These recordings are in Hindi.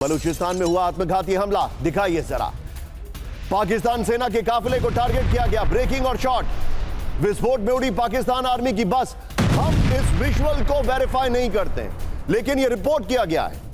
बलूचिस्तान में हुआ आत्मघाती हमला, दिखाइए जरा। पाकिस्तान सेना के काफिले को टारगेट किया गया, ब्रेकिंग और शॉट। विस्फोट में उड़ी पाकिस्तान आर्मी की बस। हम इस विजुअल को वेरीफाई नहीं करते, लेकिन यह रिपोर्ट किया गया है।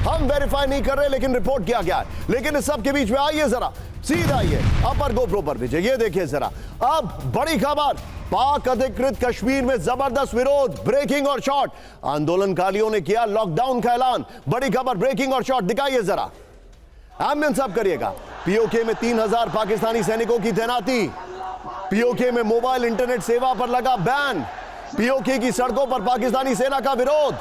हम वेरीफाई नहीं कर रहे, लेकिन रिपोर्ट किया गया है। लेकिन इस सब के बीच में आइए जरा, सीधा आइए अपर गोप्रो पर विजय, ये देखिए जरा। अब बड़ी खबर, पाक अधिकृत कश्मीर में जबरदस्त विरोध, ब्रेकिंग और शॉट। आंदोलनकारियों ने किया लॉकडाउन का ऐलान। बड़ी खबर, ब्रेकिंग और शॉट, दिखाइए जरा। एम्बियंस अब करिएगा। पीओके में 3000 पाकिस्तानी सैनिकों की तैनाती। पीओके में मोबाइल इंटरनेट सेवा पर लगा बैन। पीओके की सड़कों पर पाकिस्तानी सेना का विरोध।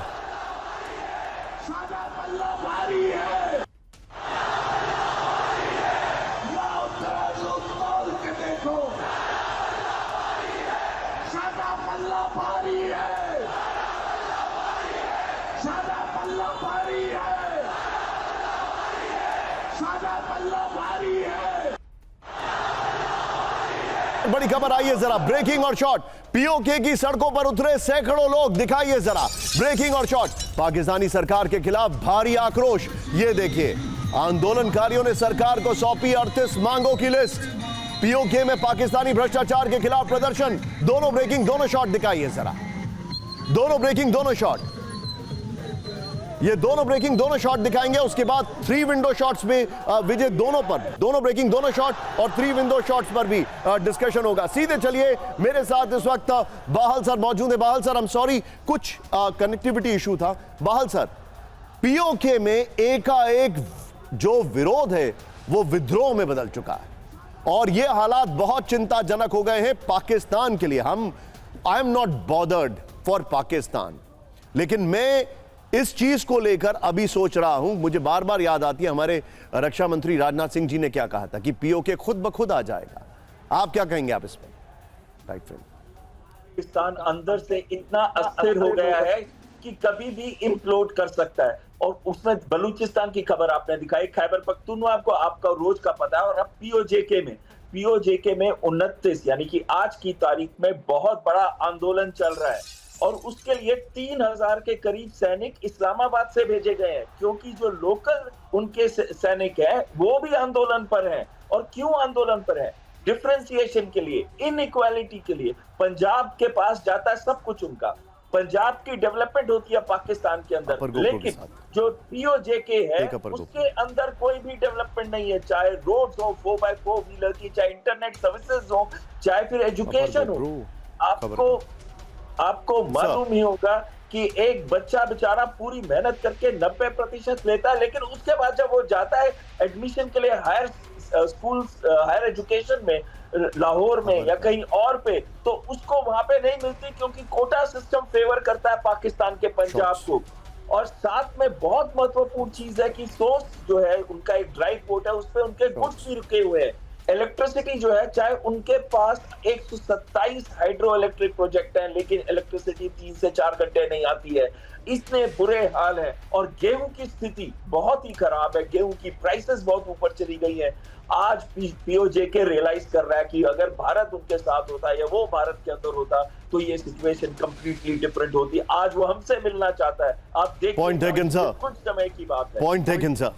बड़ी खबर आई है जरा, ब्रेकिंग और शॉट। पीओके की सड़कों पर उतरे सैकड़ों लोग, दिखाइए जरा। ब्रेकिंग और शॉट। पाकिस्तानी सरकार के खिलाफ भारी आक्रोश, ये देखिए। आंदोलनकारियों ने सरकार को सौंपी 38 मांगों की लिस्ट। पीओके में पाकिस्तानी भ्रष्टाचार के खिलाफ प्रदर्शन। दोनों ब्रेकिंग, दोनों शॉट दिखाइए जरा। दोनों ब्रेकिंग, दोनों शॉट। ये दोनों ब्रेकिंग, दोनों शॉट दिखाएंगे। उसके बाद 3 विंडो शॉट्स में विजय, दोनों पर, दोनों ब्रेकिंग, दोनों शॉट और 3 विंडो शॉट्स पर भी डिस्कशन होगा। सीधे चलिए, मेरे साथ इस वक्त बाहल सर मौजूद है। बाहल सर, आई एम सॉरी, कुछ कनेक्टिविटी इशू था। बाहल सर, पीओके में एकाएक जो विरोध है वो विद्रोह में बदल चुका है और ये हालात बहुत चिंताजनक हो गए हैं पाकिस्तान के लिए। I am not bothered for Pakistan, लेकिन मैं इस चीज को लेकर अभी सोच रहा हूं। मुझे बार बार याद आती है हमारे रक्षा मंत्री राजनाथ सिंह जी ने क्या कहा था कि पीओके खुद ब खुद आ जाएगा। आप क्या कहेंगे आप इस पर? राइट फ्रेंड, पाकिस्तान अंदर से इतना अस्थिर हो गया है कि कभी भी इम्प्लोड कर सकता है। और उसमें बलूचिस्तान की खबर आपने दिखाई, खैबर पख्तूनख्वा को आपका रोज का पता है। और अब पीओजेके में 29 यानी कि आज की तारीख में बहुत बड़ा आंदोलन चल रहा है और उसके लिए 3000 के करीब सैनिक इस्लामाबाद से भेजे गए हैं, क्योंकि जो लोकल उनके सैनिक हैं वो भी आंदोलन पर हैं। और क्यों आंदोलन पर है? डिफरेंशिएशन के लिए, इनइक्वालिटी के लिए। पंजाब के पास जाता है सब कुछ उनका, पंजाब की डेवलपमेंट होती है पाकिस्तान के अंदर, लेकिन जो पीओजेके है उसके अंदर कोई भी डेवलपमेंट नहीं है। चाहे रोड्स हो, 4x4 व्हीलर की, चाहे इंटरनेट सर्विसेज हो, चाहे फिर एजुकेशन हो। आपको मालूम ही होगा कि एक बच्चा बेचारा पूरी मेहनत करके 90% लेता है, लेकिन उसके बाद जब वो जाता है एडमिशन के लिए हायर स्कूल, हायर एजुकेशन में, लाहौर में या कहीं और पे, तो उसको वहां पे नहीं मिलती, क्योंकि कोटा सिस्टम फेवर करता है पाकिस्तान के पंजाब को। और साथ में बहुत महत्वपूर्ण चीज है कि सोर्स जो है उनका एक ड्राइव पोर्ट है, उस पर उनके गुड्स भी रुके हुए हैं। इलेक्ट्रिसिटी जो है, चाहे उनके पास 127 हाइड्रो इलेक्ट्रिक प्रोजेक्ट हैं, लेकिन इलेक्ट्रिसिटी 3 से 4 घंटे नहीं आती है। इतने बुरे हाल है। और गेहूं की स्थिति बहुत ही खराब है, गेहूं की प्राइसेस बहुत ऊपर चली गई है। आज पीओजेके रियलाइज कर रहा है कि अगर भारत उनके साथ होता या वो भारत के अंदर होता तो ये सिचुएशन कंप्लीटली डिफरेंट होती। आज वो हमसे मिलना चाहता है। आप देखिए, पॉइंट टेकन सर, कुछ समय की बात है। Point taken sir.